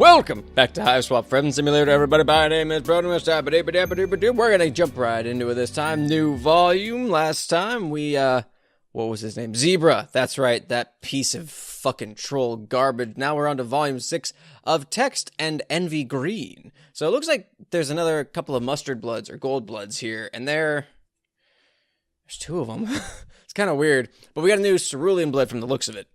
Welcome back to Hiveswap Friendsim Elwurd, everybody. My name is protagonist. We're gonna jump right into it this time. New volume. Last time we, what was his name? Zebra. That's right, that piece of fucking troll garbage. Now we're on to volume 6 of Text and Envy Green. So it looks like there's another couple of mustard bloods or gold bloods here, and there's two of them. It's kind of weird, but we got a new cerulean blood from the looks of it.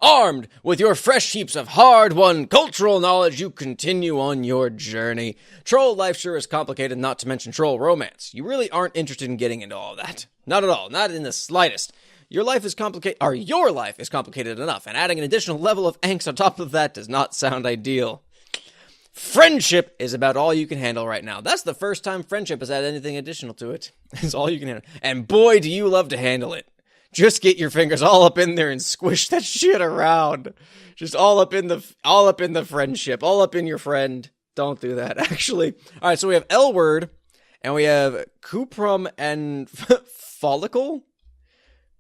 Armed with your fresh heaps of hard-won cultural knowledge, you continue on your journey. Troll life sure is complicated, not to mention troll romance. You really aren't interested in getting into all of that. Not at all, not in the slightest. Your life is complicated enough, and adding an additional level of angst on top of that does not sound ideal. Friendship is about all you can handle right now. That's the first time friendship has had anything additional to it. It's all you can handle. And boy, do you love to handle it. Just get your fingers all up in there and squish that shit around. Just all up in the friendship, all up in your friend. Don't do that, actually. All right, so we have Elwurd, and we have Cuprum and Follicle.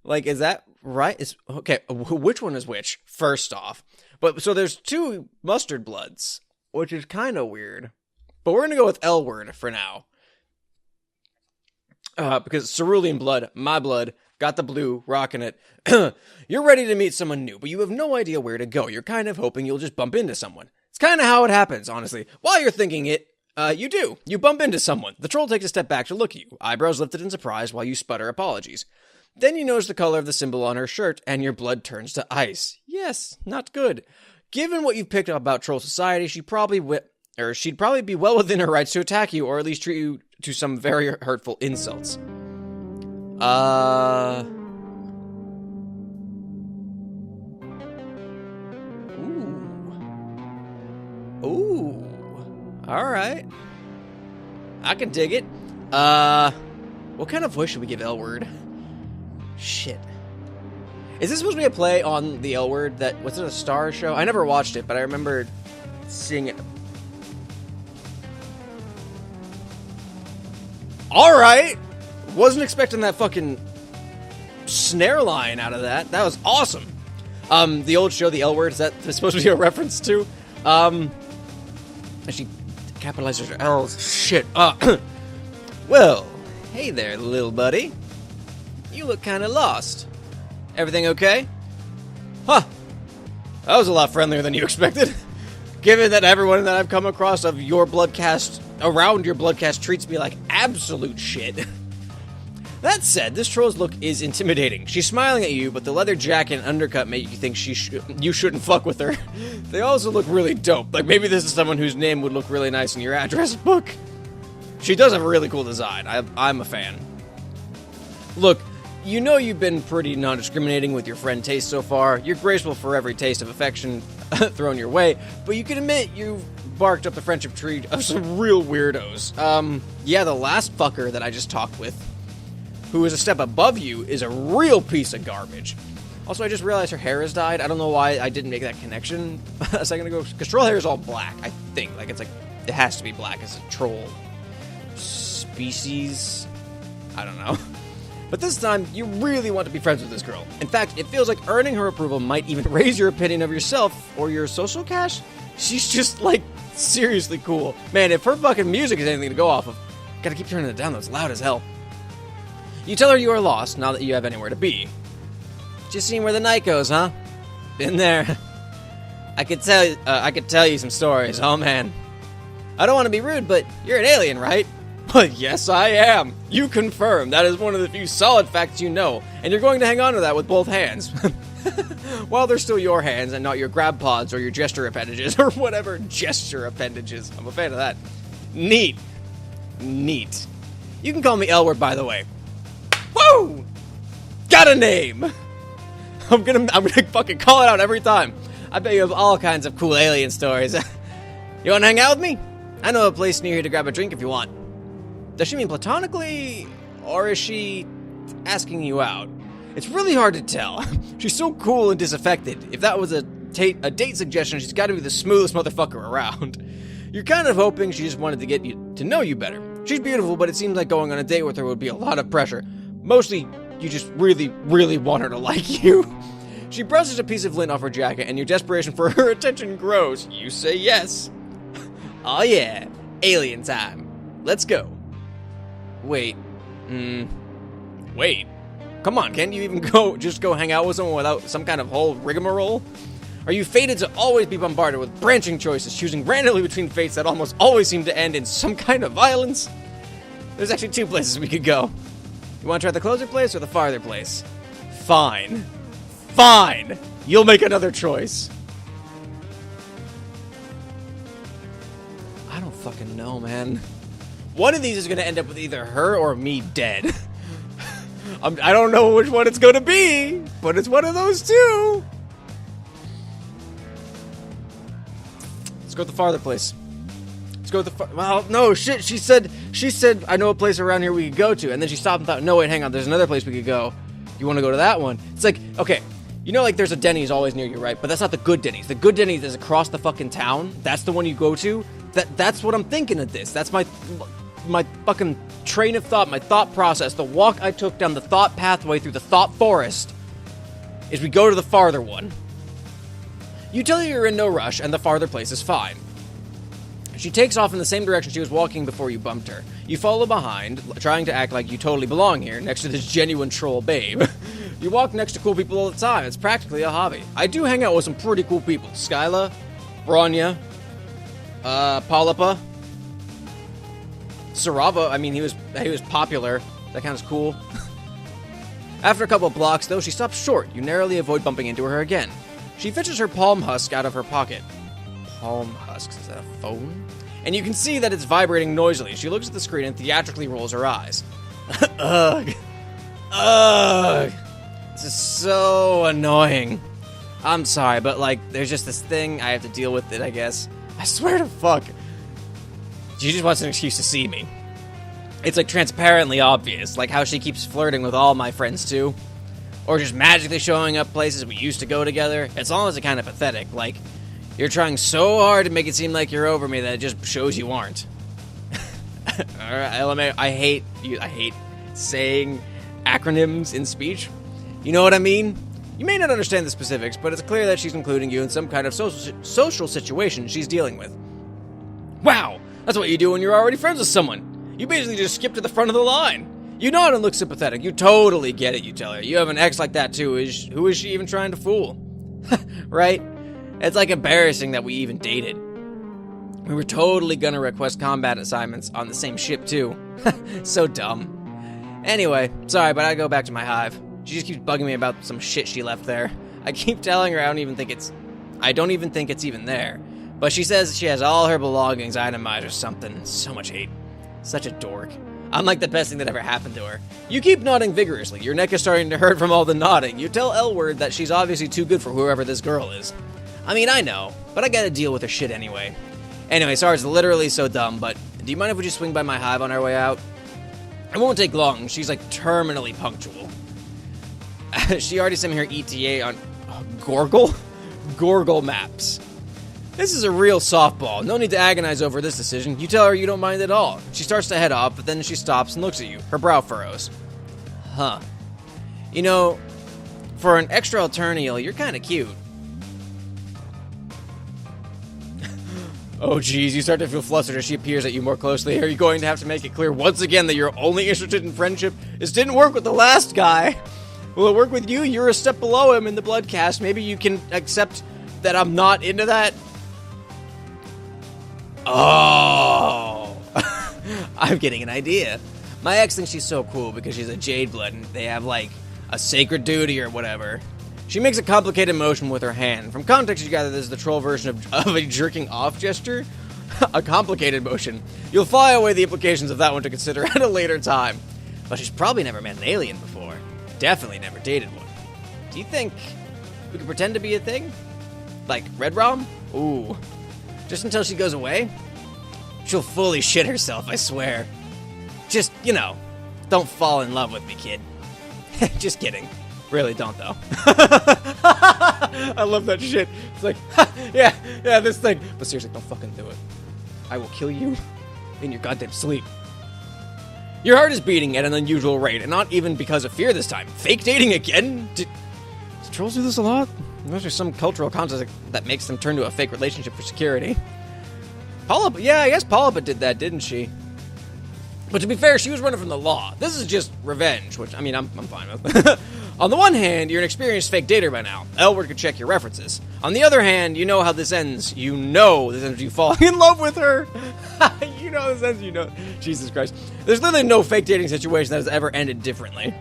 Like, is that right? Okay, which one is which? First off, but so there's two mustard bloods, which is kind of weird. But we're gonna go with Elwurd for now, because cerulean blood, my blood. Got the blue, rocking it. You're ready to meet someone new, but you have no idea where to go. You're kind of hoping you'll just bump into someone. It's kind of how it happens, honestly. While you're thinking it, you do. You bump into someone. The troll takes a step back to look at you, eyebrows lifted in surprise while you sputter apologies. Then you notice the color of the symbol on her shirt, and your blood turns to ice. Yes, not good. Given what you've picked up about troll society, she'd probably be well within her rights to attack you, or at least treat you to some very hurtful insults. Ooh. Alright. I can dig it. What kind of voice should we give Elwurd? Shit. Is this supposed to be a play on the Elwurd that, was it a Star show? I never watched it, but I remember seeing it. Alright! Wasn't expecting that fucking snare line out of that. That was awesome. The old show, The Elwurd, is that supposed to be a reference to? She capitalizes her L's. Shit. Well, hey there, little buddy. You look kind of lost. Everything okay? Huh. That was a lot friendlier than you expected. Given that everyone that I've come across of your blood caste, around your blood caste, treats me like absolute shit. That said, this troll's look is intimidating. She's smiling at you, but the leather jacket and undercut make you think you shouldn't fuck with her. They also look really dope. Like, maybe this is someone whose name would look really nice in your address book. She does have a really cool design. I'm a fan. Look, you know you've been pretty non-discriminating with your friend taste so far. You're graceful for every taste of affection thrown your way, but you can admit you've barked up the friendship tree of some real weirdos. Yeah, the last fucker that I just talked with, who is a step above you, is a real piece of garbage. Also, I just realized her hair has dyed. I don't know why I didn't make that connection a second ago, because troll hair is all black, I think. Like, it has to be black as a troll species. I don't know. But this time, you really want to be friends with this girl. In fact, it feels like earning her approval might even raise your opinion of yourself or your social cash. She's just, like, seriously cool. Man, if her fucking music is anything to go off of, gotta keep turning it down, though. It's loud as hell. You tell her you are lost, now that you have anywhere to be. Just seeing where the night goes, huh? Been there. I could tell you some stories, oh man. I don't want to be rude, but you're an alien, right? But yes, I am. You confirm. That is one of the few solid facts you know, and you're going to hang on to that with both hands. While they're still your hands and not your grab pods or your gesture appendages or whatever gesture appendages. I'm a fan of that. Neat. You can call me Elwurd, by the way. Woo! Got a name! I'm gonna fucking call it out every time. I bet you have all kinds of cool alien stories. You wanna hang out with me? I know a place near here to grab a drink if you want. Does she mean platonically, or is she asking you out? It's really hard to tell. She's so cool and disaffected. If that was a date suggestion, she's gotta be the smoothest motherfucker around. You're kind of hoping she just wanted to get you to know you better. She's beautiful, but it seems like going on a date with her would be a lot of pressure. Mostly, you just really, really want her to like you. She brushes a piece of lint off her jacket, and your desperation for her attention grows. You say yes. Oh yeah, alien time. Let's go. Wait. Wait. Come on, can't you even just go hang out with someone without some kind of whole rigmarole? Are you fated to always be bombarded with branching choices, choosing randomly between fates that almost always seem to end in some kind of violence? There's actually 2 places we could go. You want to try the closer place or the farther place? Fine. Fine! You'll make another choice. I don't fucking know, man. One of these is going to end up with either her or me dead. I don't know which one it's going to be, but it's one of those 2. Let's go with the farther place. Let's go with the well, no, shit, she said, I know a place around here we could go to, and then she stopped and thought, no, wait, hang on, there's another place we could go. You want to go to that one? It's like, okay, you know, like, there's a Denny's always near you, right? But that's not the good Denny's. The good Denny's is across the fucking town. That's the one you go to. That's what I'm thinking of this. That's my fucking train of thought, my thought process, the walk I took down the thought pathway through the thought forest is we go to the farther one. You tell her you're in no rush, and the farther place is fine. She takes off in the same direction she was walking before you bumped her. You follow behind, trying to act like you totally belong here, next to this genuine troll babe. You walk next to cool people all the time. It's practically a hobby. I do hang out with some pretty cool people. Skyla, Bronya, Polypa, Sarava. I mean, he was popular. That counts cool. After a couple of blocks, though, she stops short. You narrowly avoid bumping into her again. She fetches her palm husk out of her pocket. Palm husks? Is that a phone? And you can see that it's vibrating noisily. She looks at the screen and theatrically rolls her eyes. Ugh. Ugh. This is so annoying. I'm sorry, but, like, there's just this thing. I have to deal with it, I guess. I swear to fuck. She just wants an excuse to see me. It's, like, transparently obvious. Like how she keeps flirting with all my friends, too. Or just magically showing up places we used to go together. It's honestly kind of pathetic. Like, you're trying so hard to make it seem like you're over me that it just shows you aren't. Alright, LMA, I hate saying acronyms in speech. You know what I mean? You may not understand the specifics, but it's clear that she's including you in some kind of social situation she's dealing with. Wow! That's what you do when you're already friends with someone. You basically just skip to the front of the line. You nod and look sympathetic. You totally get it, you tell her. You have an ex like that, too. Who is she even trying to fool? Right? It's like embarrassing that we even dated. We were totally gonna request combat assignments on the same ship, too. So dumb. Anyway, sorry, but I go back to my hive. She just keeps bugging me about some shit she left there. I keep telling her I don't even think it's even there. But she says she has all her belongings itemized or something. So much hate. Such a dork. I'm like the best thing that ever happened to her. You keep nodding vigorously. Your neck is starting to hurt from all the nodding. You tell Elwurd that she's obviously too good for whoever this girl is. I mean, I know, but I gotta deal with her shit anyway. Anyway, sorry, it's literally so dumb, but do you mind if we just swing by my hive on our way out? It won't take long. She's like terminally punctual. She already sent me her ETA on Gorgle maps. This is a real softball. No need to agonize over this decision. You tell her you don't mind at all. She starts to head off, but then she stops and looks at you. Her brow furrows. Huh. You know, for an extra alternial, you're kind of cute. Oh geez, you start to feel flustered as she appears at you more closely. Are you going to have to make it clear once again that you're only interested in friendship? This didn't work with the last guy. Will it work with you? You're a step below him in the blood cast. Maybe you can accept that I'm not into that? Oh. I'm getting an idea. My ex thinks she's so cool because she's a Jade Blood and they have, like, a sacred duty or whatever. She makes a complicated motion with her hand. From context, you gather this is the troll version of a jerking off gesture. A complicated motion. You'll file away the implications of that one to consider at a later time. But she's probably never met an alien before. Definitely never dated one. Do you think we could pretend to be a thing? Like Red Rom? Ooh. Just until she goes away? She'll fully shit herself, I swear. Just, you know, don't fall in love with me, kid. Just kidding. Really don't, though. I love that shit. It's like, yeah, this thing. But seriously, don't fucking do it. I will kill you in your goddamn sleep. Your heart is beating at an unusual rate, and not even because of fear this time. Fake dating again? Do trolls do this a lot? There's some cultural context that makes them turn to a fake relationship for security. Polypa, yeah, I guess Polypa did that, didn't she? But to be fair, she was running from the law. This is just revenge, which, I mean, I'm fine with. On the one hand, you're an experienced fake dater by now. Elwurd could check your references. On the other hand, you know how this ends. You know this ends with you falling in love with her. You know this ends, you know. Jesus Christ. There's literally no fake dating situation that has ever ended differently.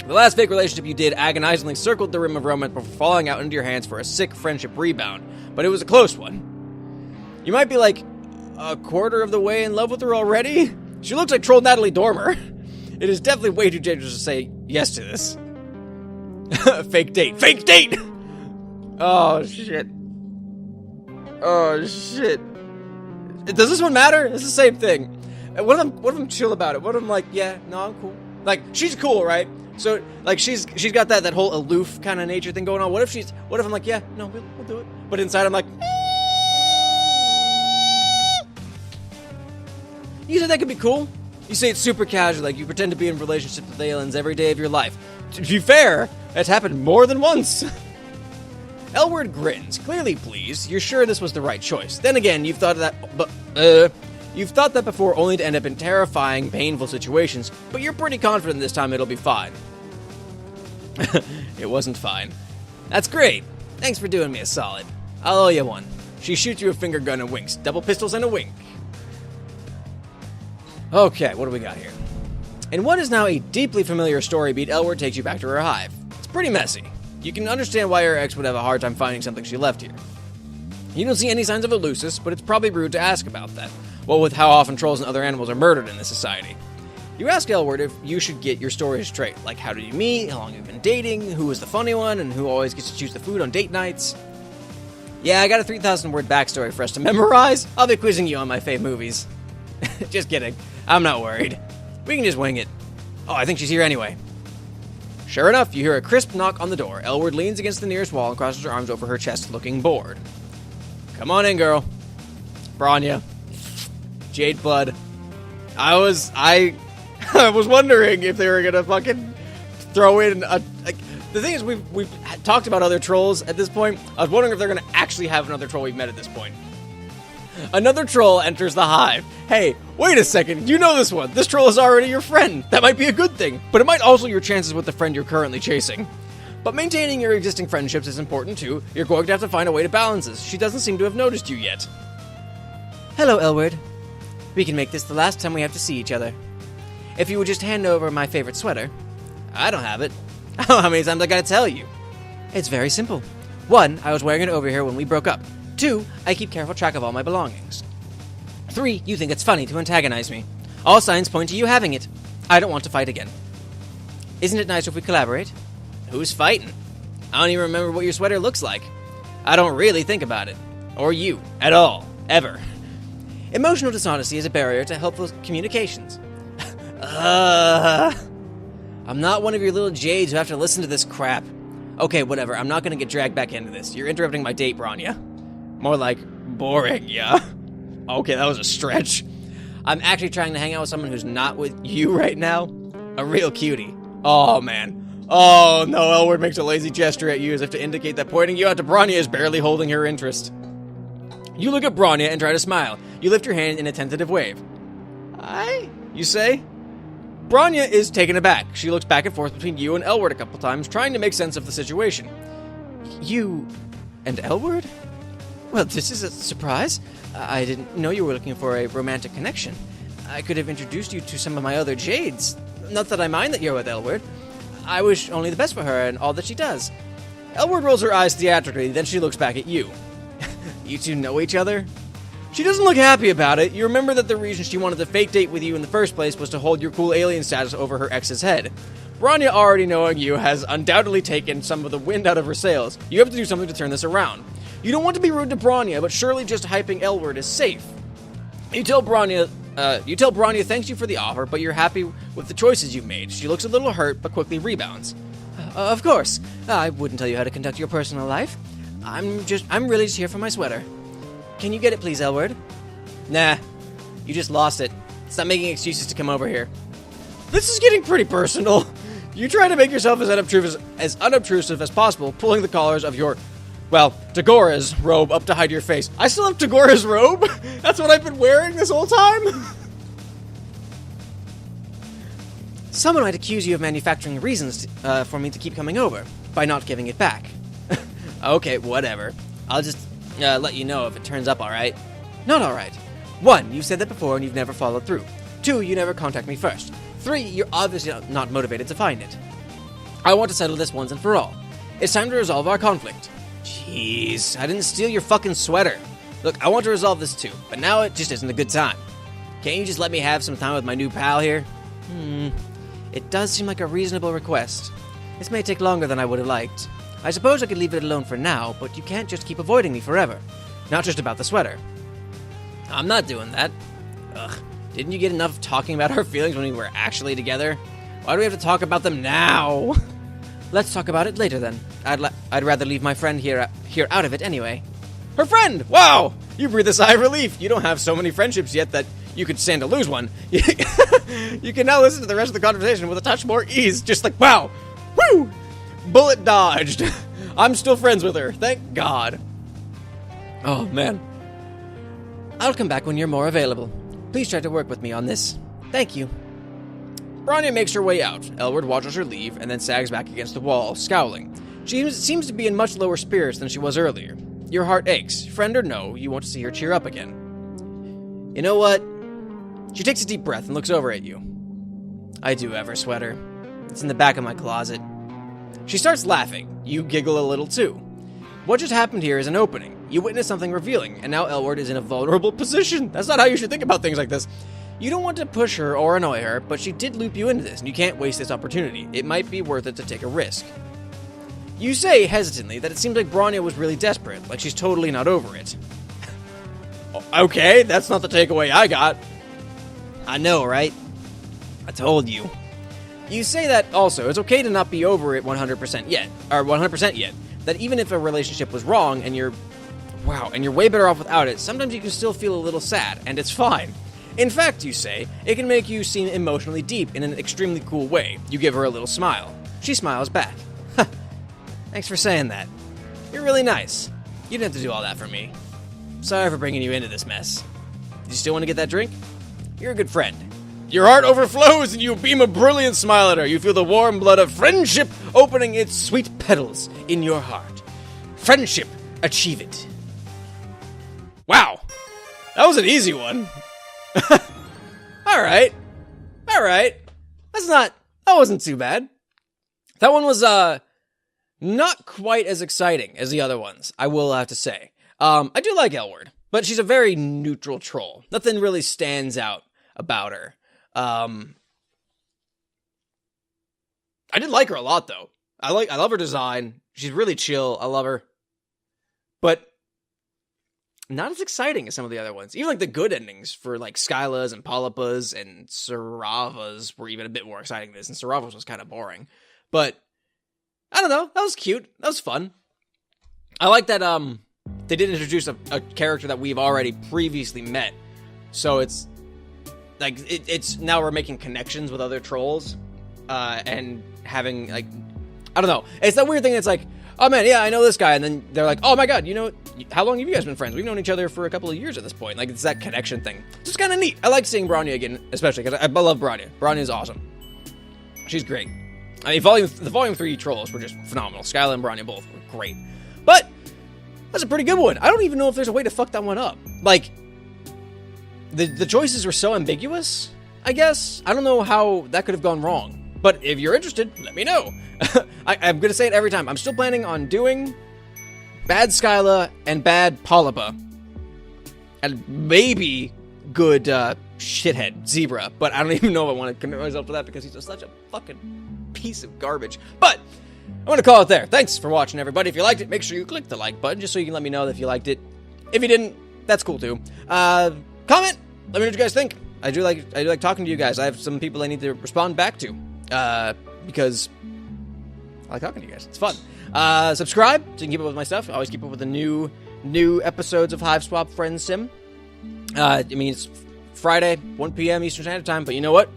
The last fake relationship you did agonizingly circled the rim of romance before falling out into your hands for a sick friendship rebound. But it was a close one. You might be like a quarter of the way in love with her already? She looks like troll Natalie Dormer. It is definitely way too dangerous to say yes to this. Fake date. Fake date! Oh, shit. Oh, shit. Does this one matter? It's the same thing. What if I'm chill about it? What if I'm like, yeah, no, I'm cool. Like, she's cool, right? So, like, she's got that whole aloof kind of nature thing going on. What if I'm like, yeah, no, we'll do it. But inside I'm like, you said that could be cool? You say it's super casual, like you pretend to be in relationships with aliens every day of your life. To be fair, that's happened more than once. Elwurd grins, clearly pleased. You're sure this was the right choice. Then again, you've thought that before, only to end up in terrifying, painful situations, but you're pretty confident this time it'll be fine. It wasn't fine. That's great. Thanks for doing me a solid. I'll owe you one. She shoots you a finger gun and winks. Double pistols and a wink. Okay, what do we got here? In what is now a deeply familiar story beat, Elwurd takes you back to her hive. It's pretty messy. You can understand why her ex would have a hard time finding something she left here. You don't see any signs of a lusus, but it's probably rude to ask about that. Well, with how often trolls and other animals are murdered in this society. You ask Elwurd if you should get your story straight, like how did you meet, how long you've been dating, who was the funny one, and who always gets to choose the food on date nights. Yeah, I got a 3,000-word backstory for us to memorize. I'll be quizzing you on my fave movies. Just kidding. I'm not worried. We can just wing it. Oh, I think she's here anyway. Sure enough, you hear a crisp knock on the door. Elwurd leans against the nearest wall and crosses her arms over her chest, looking bored. Come on in, girl. Bronya. Jade blood. I was wondering if they were gonna fucking throw in a... the thing is, we've talked about other trolls at this point. I was wondering if they're gonna actually have another troll we've met at this point. Another troll enters the hive. Hey, wait a second, you know this one. This troll is already your friend. That might be a good thing, but it might also your chances with the friend you're currently chasing. But maintaining your existing friendships is important too. You're going to have to find a way to balance this. She doesn't seem to have noticed you yet. Hello, Elwurd. We can make this the last time we have to see each other. If you would just hand over my favorite sweater. I don't have it. Oh, how many times I gotta tell you? It's very simple. 1, I was wearing it over here when we broke up. 2, I keep careful track of all my belongings. 3, you think it's funny to antagonize me. All signs point to you having it. I don't want to fight again. Isn't it nice if we collaborate? Who's fighting? I don't even remember what your sweater looks like. I don't really think about it. Or you. At all. Ever. Emotional dishonesty is a barrier to helpful communications. I'm not one of your little jades who have to listen to this crap. Okay, whatever. I'm not gonna get dragged back into this. You're interrupting my date, Bronya. More like, boring, yeah? Okay, that was a stretch. I'm actually trying to hang out with someone who's not with you right now. A real cutie. Oh, man. Oh, no, Elwurd makes a lazy gesture at you as if to indicate that pointing you out to Bronya is barely holding her interest. You look at Bronya and try to smile. You lift your hand in a tentative wave. Aye, you say? Bronya is taken aback. She looks back and forth between you and Elwurd a couple times, trying to make sense of the situation. You and Elwurd? Well, this is a surprise. I didn't know you were looking for a romantic connection. I could have introduced you to some of my other jades. Not that I mind that you're with Elwurd. I wish only the best for her and all that she does. Elwurd rolls her eyes theatrically, then she looks back at you. You two know each other? She doesn't look happy about it. You remember that the reason she wanted to fake date with you in the first place was to hold your cool alien status over her ex's head. Bronya, already knowing you, has undoubtedly taken some of the wind out of her sails. You have to do something to turn this around. You don't want to be rude to Bronya, but surely just hyping Elwurd is safe. You tell Bronya thanks you for the offer, but you're happy with the choices you've made. She looks a little hurt, but quickly rebounds. Of course. I wouldn't tell you how to conduct your personal life. I'm really just here for my sweater. Can you get it, please, Elwurd? Nah. You just lost it. Stop making excuses to come over here. This is getting pretty personal. You try to make yourself as unobtrusive as possible, pulling the collars of your, well, Tagora's robe up to hide your face. I still have Tagora's robe? That's what I've been wearing this whole time? Someone might accuse you of manufacturing reasons for me to keep coming over, by not giving it back. Okay, whatever. I'll just let you know if it turns up alright. Not alright. 1, you've said that before and you've never followed through. 2, you never contact me first. 3, you're obviously not motivated to find it. I want to settle this once and for all. It's time to resolve our conflict. Jeez, I didn't steal your fucking sweater. Look, I want to resolve this too, but now it just isn't a good time. Can't you just let me have some time with my new pal here? It does seem like a reasonable request. This may take longer than I would have liked. I suppose I could leave it alone for now, but you can't just keep avoiding me forever. Not just about the sweater. I'm not doing that. Ugh. Didn't you get enough of talking about our feelings when we were actually together? Why do we have to talk about them now? Let's talk about it later then. I'd rather leave my friend here out of it anyway. Her friend! Wow! You breathe a sigh of relief. You don't have so many friendships yet that you could stand to lose one. You can now listen to the rest of the conversation with a touch more ease. Just like, wow! Woo! Bullet dodged. I'm still friends with her. Thank God. Oh, man. I'll come back when you're more available. Please try to work with me on this. Thank you. Bronya makes her way out. Elwurd watches her leave and then sags back against the wall, scowling. She seems to be in much lower spirits than she was earlier. Your heart aches. Friend or no, you want to see her cheer up again. You know what? She takes a deep breath and looks over at you. I do have her sweater. It's in the back of my closet. She starts laughing. You giggle a little too. What just happened here is an opening. You witness something revealing, and now Elwurd is in a vulnerable position. That's not how you should think about things like this. You don't want to push her or annoy her, but she did loop you into this, and you can't waste this opportunity. It might be worth it to take a risk. You say, hesitantly, that it seems like Bronya was really desperate, like she's totally not over it. Okay, that's not the takeaway I got. I know, right? I told you. You say that also, it's okay to not be over it 100% yet, or 100% yet. That even if a relationship was wrong and you're way better off without it, sometimes you can still feel a little sad, and it's fine. In fact, you say, it can make you seem emotionally deep in an extremely cool way. You give her a little smile. She smiles back. Thanks for saying that. You're really nice. You didn't have to do all that for me. Sorry for bringing you into this mess. Do you still want to get that drink? You're a good friend. Your heart overflows and you beam a brilliant smile at her. You feel the warm blood of friendship opening its sweet petals in your heart. Friendship, achieve it. Wow. That was an easy one. Alright. That wasn't too bad. That one was, not quite as exciting as the other ones, I will have to say. I do like Elwurd, but she's a very neutral troll. Nothing really stands out about her. I did like her a lot, though. I love her design. She's really chill. I love her. But not as exciting as some of the other ones. Even like the good endings for like Skyla's and Polypa's and Sarava's were even a bit more exciting than this, and Sarava's was kind of boring. But I don't know. That was cute. That was fun. I like that they did introduce a character that we've already previously met. So it's like it's now we're making connections with other trolls and having like I don't know. It's that weird thing that's like, oh man, yeah, I know this guy, and then they're like, oh my god, you know, how long have you guys been friends? We've known each other for a couple of years at this point. Like, it's that connection thing. It's just kind of neat. I like seeing Bronya again, especially because I love Bronya. Bronya is awesome. She's great. I mean, the Volume 3 trolls were just phenomenal. Skyla and Bronya both were great. But that's a pretty good one. I don't even know if there's a way to fuck that one up. Like, the choices were so ambiguous, I guess. I don't know how that could have gone wrong. But if you're interested, let me know. I'm going to say it every time. I'm still planning on doing bad Skyla and bad Polypa. And maybe good shithead Zebra. But I don't even know if I want to commit myself to that because he's just such a fucking piece of garbage. But I'm going to call it there. Thanks for watching, everybody. If you liked it, make sure you click the like button just so you can let me know if you liked it. If you didn't, that's cool too. Comment. Let me know what you guys think. I do like talking to you guys. I have some people I need to respond back to. Because I like talking to you guys. It's fun. Subscribe so you can keep up with my stuff. I always keep up with the new episodes of Hiveswap Friendsim. I mean, it's Friday, 1 p.m. Eastern Standard Time, but you know what?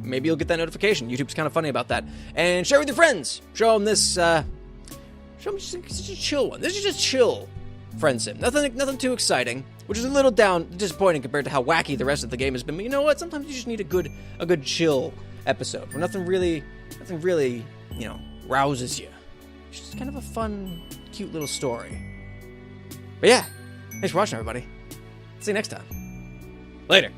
maybe you'll get that notification. YouTube's kind of funny about that. And share with your friends. Show them this, show them just a chill one. This is just chill friend sim. Nothing too exciting, which is a little disappointing compared to how wacky the rest of the game has been. But you know what? Sometimes you just need a good chill episode where nothing really, rouses you. It's just kind of a fun, cute little story. But yeah, thanks for watching, everybody. See you next time. Later.